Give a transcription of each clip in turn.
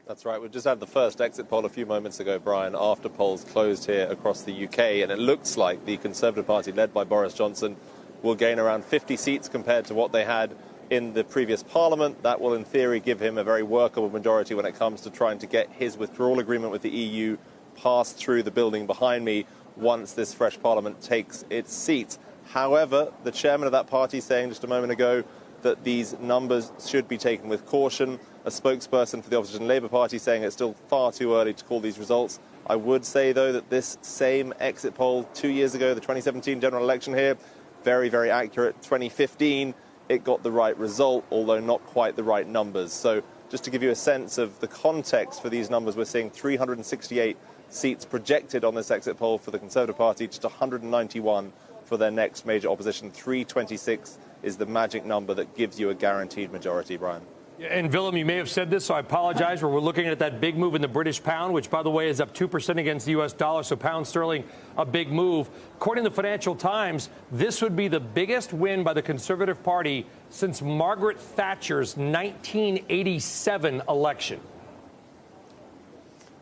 That's right. We just had the first exit poll a few moments ago, Brian, after polls closed here across the UK, and it looks like the Conservative Party, led by Boris Johnson, will gain around 50 seats compared to what they had in the previous Parliament. That will, in theory, give him a very workable majority when it comes to trying to get his withdrawal agreement with the EU passed through the building behind me once this fresh Parliament takes its seat. However, the chairman of that party saying just a moment ago that these numbers should be taken with caution. A spokesperson for the opposition Labour Party saying it's still far too early to call these results. I would say, though, that this same exit poll 2 years ago, the 2017 general election here, very, very accurate. 2015, it got the right result, although not quite the right numbers. So just to give you a sense of the context for these numbers, we're seeing 368 seats projected on this exit poll for the Conservative Party, just 191 for their next major opposition. 326 is the magic number that gives you a guaranteed majority, Brian. And Willem, you may have said this, so I apologize. We're looking at that big move in the British pound, which, by the way, is up 2% against the U.S. dollar. So pound sterling, a big move. According to the Financial Times, this would be the biggest win by the Conservative Party since Margaret Thatcher's 1987 election.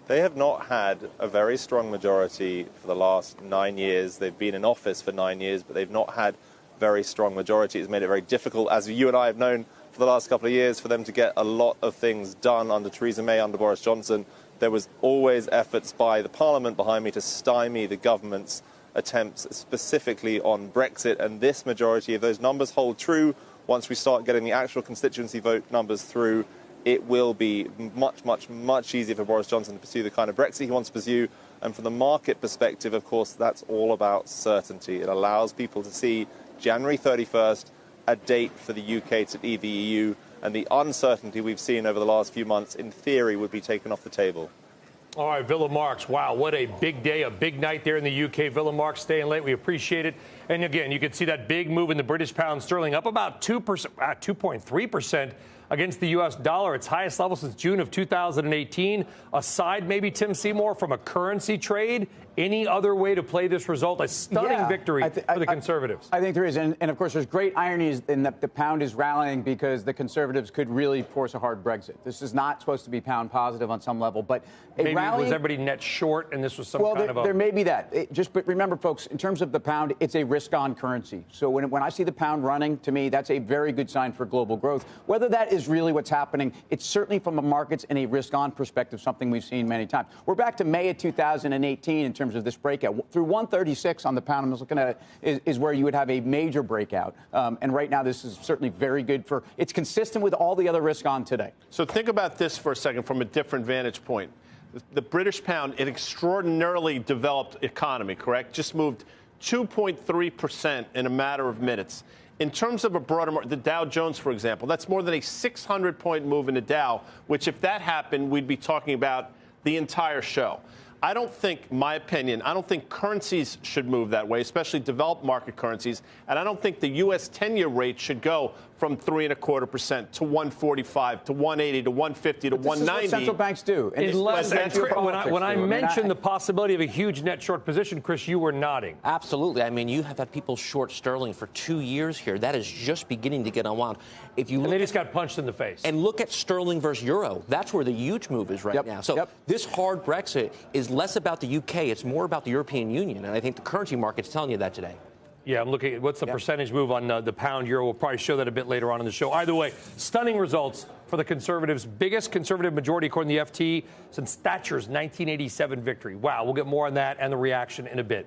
They have not had a very strong majority for the last 9 years. They've been in office for 9 years, but they've not had very strong majority. It's made it very difficult, as you and I have known for the last couple of years, for them to get a lot of things done under Theresa May, under Boris Johnson. There was always efforts by the Parliament behind me to stymie the government's attempts specifically on Brexit. And this majority, if those numbers hold true, once we start getting the actual constituency vote numbers through, it will be much, much, much easier for Boris Johnson to pursue the kind of Brexit he wants to pursue. And from the market perspective, of course, that's all about certainty. It allows people to see January 31st, a date for the UK to leave the EU, and the uncertainty we've seen over the last few months, in theory, would be taken off the table. All right, Willem Marks. Wow, what a big day, a big night there in the UK. Willem Marks staying late. We appreciate it. And again, you can see that big move in the British pound sterling up about 2.3% against the U.S. dollar, its highest level since June of 2018. Aside, maybe, Tim Seymour, from a currency trade, any other way to play this result? A stunning victory for the Conservatives. I think there is. And of course, there's great ironies in that the pound is rallying because the Conservatives could really force a hard Brexit. This is not supposed to be pound positive on some level, but maybe was everybody net short and this was some kind of a... there may be that. But remember, folks, in terms of the pound, it's a risk-on currency. So when I see the pound running, to me, that's a very good sign for global growth. Whether that is really what's happening, it's certainly from a markets and a risk-on perspective, something we've seen many times. We're back to May of 2018 in terms of this breakout. Through 136 on the pound, I'm just looking at is where you would have a major breakout. And right now, this is certainly very good for, it's consistent with all the other risk on today. So think about this for a second from a different vantage point. The British pound, an extraordinarily developed economy, correct? Just moved 2.3% in a matter of minutes. In terms of a broader market, the Dow Jones, for example, that's more than a 600-point move in the Dow, which if that happened, we'd be talking about the entire show. I don't think, my opinion, I don't think currencies should move that way, especially developed market currencies. And I don't think the U.S. 10-year rate should go from 3.25% to 145 to 180 to 150 to 190. This is what central banks do. When I mentioned the possibility of a huge net short position, Chris, you were nodding. Absolutely. I mean, you have had people short sterling for 2 years here. That is just beginning to get unwound. If you and they just got punched in the face. And look at sterling versus euro. That's where the huge move is right now. So this hard Brexit is less about the UK. It's more about the European Union. And I think the currency market's telling you that today. Yeah, I'm looking at what's the percentage move on the pound euro. We'll probably show that a bit later on in the show. Either way, stunning results for the Conservatives. Biggest Conservative majority, according to the FT, since Thatcher's 1987 victory. Wow, we'll get more on that and the reaction in a bit.